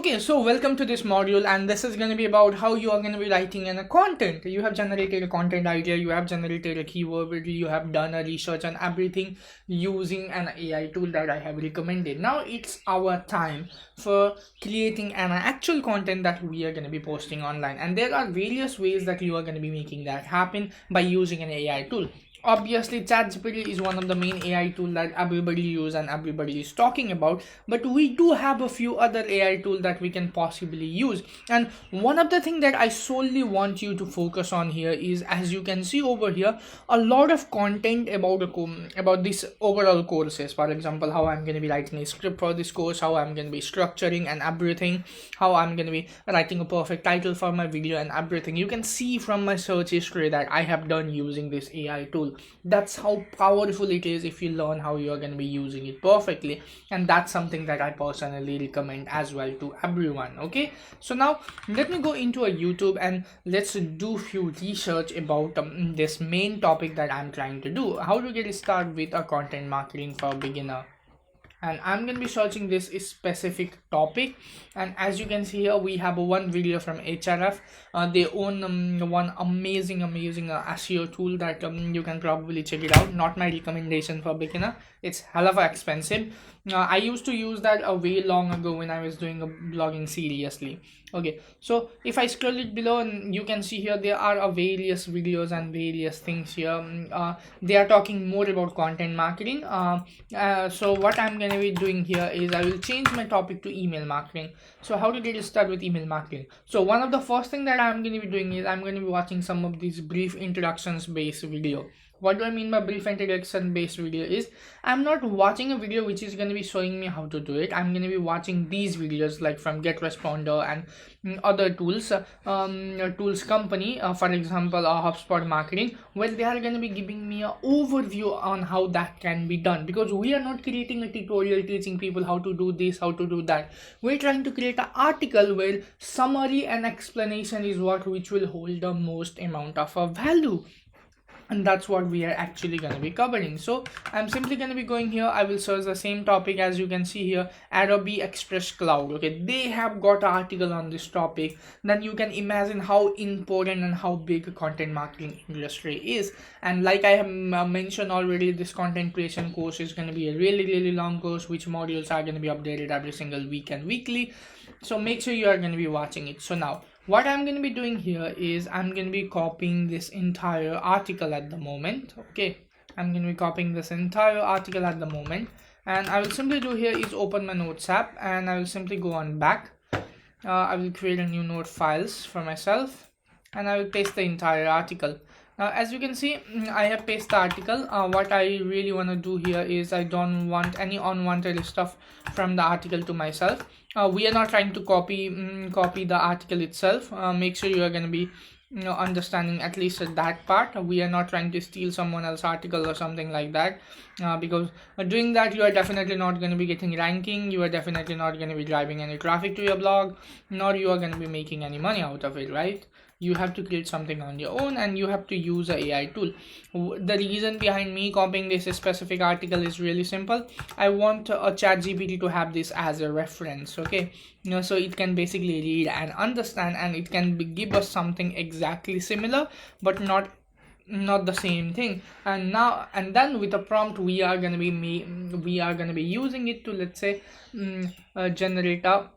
Okay, so welcome to this module, and this is going to be about how you are going to be writing in a content. You have generated a content idea, you have generated a keyword, you have done a research and everything using an AI tool that I have recommended. Now it's our time for creating an actual content that we are going to be posting online, and there are various ways that you are going to be making that happen by using an AI tool. Obviously, ChatGPT is one of the main AI tool that everybody use and everybody is talking about, but we do have a few other AI tools that we can possibly use. And one of the things that I solely want you to focus on here is, as you can see over here, a lot of content about this overall courses. For example, how I'm going to be writing a script for this course, how I'm going to be structuring and everything, how I'm going to be writing a perfect title for my video and everything. You can see from my search history that I have done using this AI tool. That's how powerful it is if you learn how you are going to be using it perfectly, and that's something that I personally recommend as well to everyone. Okay, so now let me go into a YouTube and let's do few research about this main topic that I'm trying to do, how to get started with a content marketing for beginner. And I'm going to be searching this specific topic, and as you can see here, we have one video from HRF. They own one amazing SEO tool that you can probably check it out. Not my recommendation for beginner, it's hell of expensive. I used to use that a way long ago when I was doing a blogging seriously. Okay, so if I scroll it below, you can see here there are various videos and various things here. They are talking more about content marketing. So what I'm going to be doing here is I will change my topic to email marketing. So how to get started with email marketing. So one of the first thing that I'm going to be doing is I'm going to be watching some of these brief introductions based video. What do I mean by brief introduction based video is I'm not watching a video which is going to be showing me how to do it. I'm going to be watching these videos like from GetResponder and other tools company, for example HubSpot marketing, where they are going to be giving me an overview on how that can be done, because we are not creating a tutorial teaching people how to do this, how to do that. We're trying to create an article where summary and explanation is which will hold the most amount of value. And that's what we are actually going to be covering. So I'm simply going to be going here. I will search the same topic. As you can see here, Adobe Express Cloud. Okay, they have got an article on this topic. Then you can imagine how important and how big content marketing industry is. And like I have mentioned already, this content creation course is going to be a really long course, which modules are going to be updated every single week and weekly. So make sure you are going to be watching it. So now what I'm going to be doing here is I'm going to be copying this entire article at the moment. Okay, I'm going to be copying this entire article at the moment, and I will simply do here is open my notes app, and I will simply go on back. I will create a new note files for myself, and I will paste the entire article. Now as you can see, I have pasted the article. What I really want to do here is I don't want any unwanted stuff from the article to myself. We are not trying to copy the article itself. Make sure you are going to be understanding at least that part. We are not trying to steal someone else's article or something like that, because doing that you are definitely not going to be getting ranking. You are definitely not going to be driving any traffic to your blog, nor you are going to be making any money out of it, right? You have to create something on your own, and you have to use a AI tool. The reason behind me copying this specific article is really simple. I want a ChatGPT to have this as a reference. Okay, so it can basically read and understand, and it can give us something exactly similar but not the same thing. And then with a prompt we are going to be using it to, let's say, generate a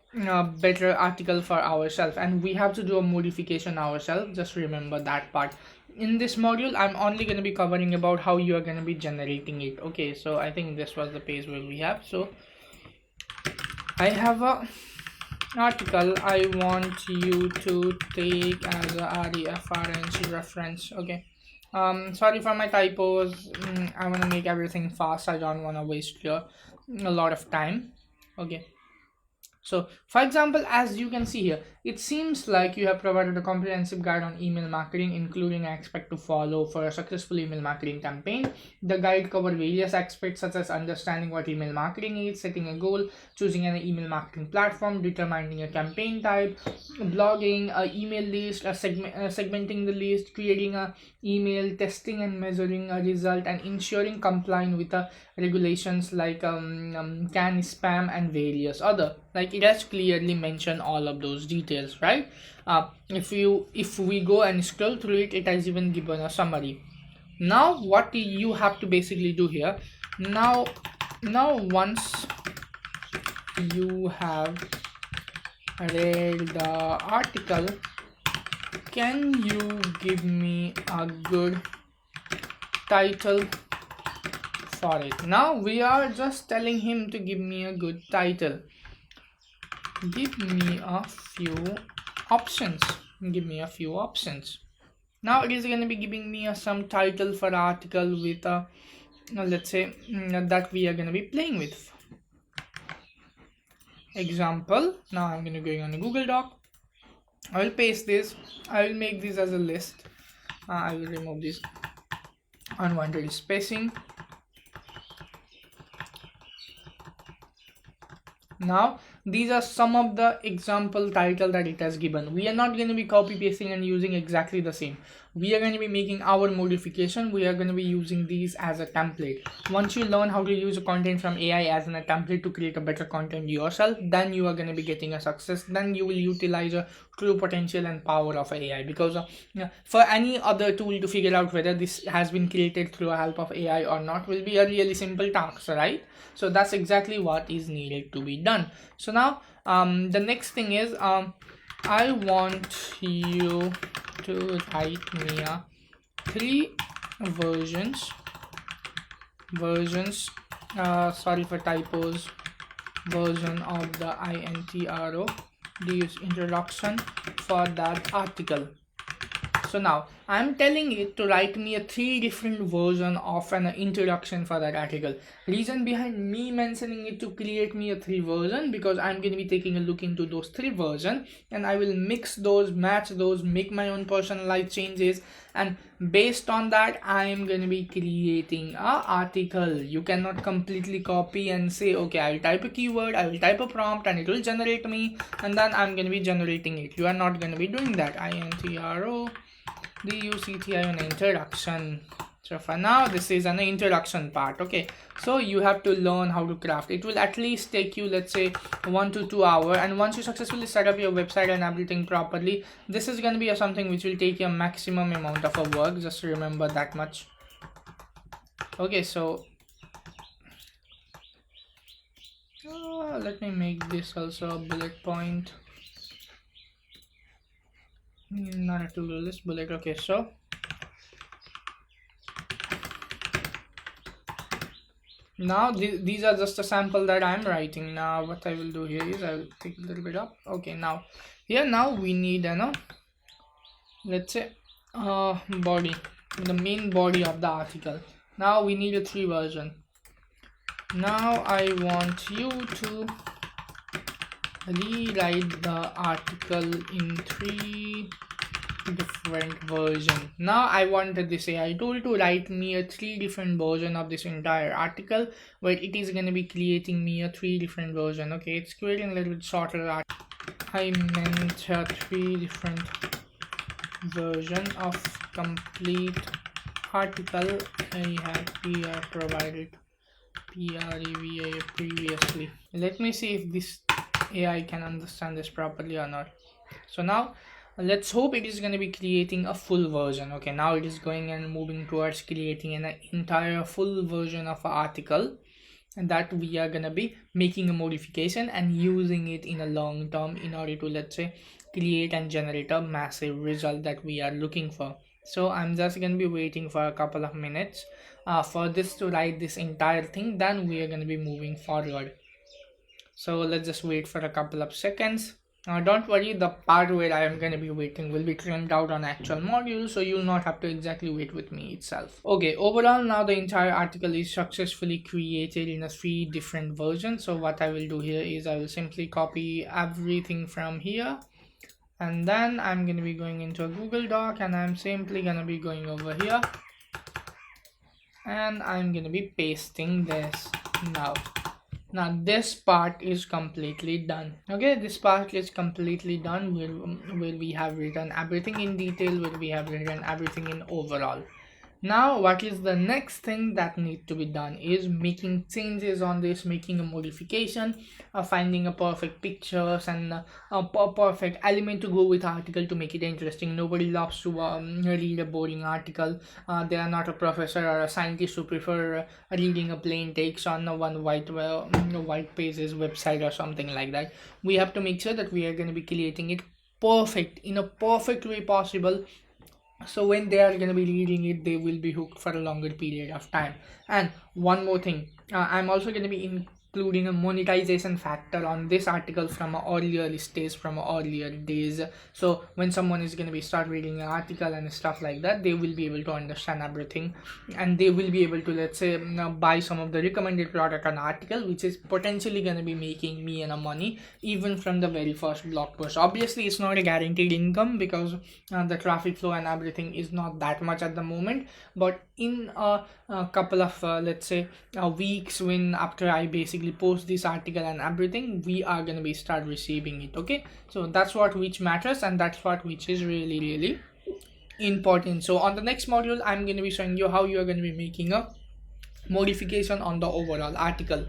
better article for ourselves, and we have to do a modification ourselves. Just remember that part. In this module I'm only going to be covering about how you are going to be generating it. Okay, so I think this was the page where we have. So I have a article I want you to take as a reference. Okay, sorry for my typos. I want to make everything fast. I don't want to waste a lot of time. Okay, so for example, as you can see here, it seems like you have provided a comprehensive guide on email marketing, including aspects to follow for a successful email marketing campaign. The guide covers various aspects such as understanding what email marketing is, setting a goal, choosing an email marketing platform, determining a campaign type, blogging, a email list, segmenting the list, creating a email, testing and measuring a result, and ensuring complying with the regulations like can, spam, and various other. like it has clearly mentioned all of those details, right? If we go and scroll through it, it has even given a summary. Now what you have to basically do here, now once you have read the article, can you give me a good title for it? Now we are just telling him to give me a good title. Give me a few options. Now it is going to be giving me some title for article with a let's say that we are going to be playing with. Example, now I'm going to go on a Google Doc. I will paste this. I will make this as a list. I will remove this unwanted spacing. Now these are some of the example title that it has given. We are not going to be copy pasting and using exactly the same. We are going to be making our modification. We are going to be using these as a template. Once you learn how to use content from AI as a template to create a better content yourself, then you are going to be getting a success. Then you will utilize a true potential and power of AI, because for any other tool to figure out whether this has been created through the help of AI or not will be a really simple task, right? So that's exactly what is needed to be done. So now the next thing is I want you to write me a 3 versions sorry for typos, version of the intro, this introduction for that article. So now I'm telling it to write me a 3 different version of an introduction for that article. Reason behind me mentioning it to create me a 3 version, because I'm going to be taking a look into those 3 versions and I will mix those, match those, make my own personalized changes, and based on that I am going to be creating a article. You cannot completely copy and say okay, I'll type a keyword, I will type a prompt and it will generate me and then I'm going to be generating it. You are not going to be doing that. intro DUCTI an introduction. So for now this is an introduction part. Okay, so you have to learn how to craft. It will at least take you, let's say, 1 to 2 hours, and once you successfully set up your website and everything properly, this is going to be something which will take you a maximum amount of work. Just remember that much. Okay, so let me make this also a bullet point, not a to-do list, bullet. Okay, so now these are just a sample that I'm writing. Now what I will do here is I will take a little bit up. Okay, now here now we need let's say body, the main body of the article. Now we need a 3 version. Now I want you to rewrite the article in 3 different version. Now I wanted this AI tool to write me a 3 different version of this entire article, where it is going to be creating me a 3 different version. Okay, it's creating a little bit shorter. I meant a 3 different version of complete article I have provided previously. Let me see if this AI can understand this properly or not. So now let's hope it is going to be creating a full version. Okay, now it is going and moving towards creating an entire full version of an article, and that we are going to be making a modification and using it in a long term in order to, let's say, create and generate a massive result that we are looking for. So I'm just going to be waiting for a couple of minutes for this to write this entire thing, then we are going to be moving forward. So let's just wait for a couple of seconds. Now don't worry, the part where I am going to be waiting will be trimmed out on actual module, so you'll not have to exactly wait with me itself. Okay, overall now the entire article is successfully created in a 3 different versions. So what I will do here is I will simply copy everything from here, and then I'm going to be going into a Google Doc, and I'm simply going to be going over here and I'm going to be pasting this. Now this part is completely done. Okay, this part is completely done where we have written everything in detail, where we have written everything in overall. Now what is the next thing that needs to be done is making changes on this, making a modification, finding a perfect pictures and perfect element to go with article to make it interesting. Nobody loves to read a boring article. They are not a professor or a scientist who prefer reading a plain text on one white pages website or something like that. We have to make sure that we are going to be creating it perfect in a perfect way possible, so when they are going to be reading it they will be hooked for a longer period of time. And one more thing, I'm also going to be including a monetization factor on this article from an earlier stage, from earlier days. So when someone is going to be start reading an article and stuff like that, they will be able to understand everything, and they will be able to, let's say, buy some of the recommended product on article, which is potentially going to be making me a money even from the very first blog post. Obviously it's not a guaranteed income because the traffic flow and everything is not that much at the moment, but in a couple of let's say weeks, when after I basically post this article and everything, we are going to be start receiving it. Okay, so that's what which matters, and that's what which is really important. So on the next module I'm going to be showing you how you are going to be making a modification on the overall article.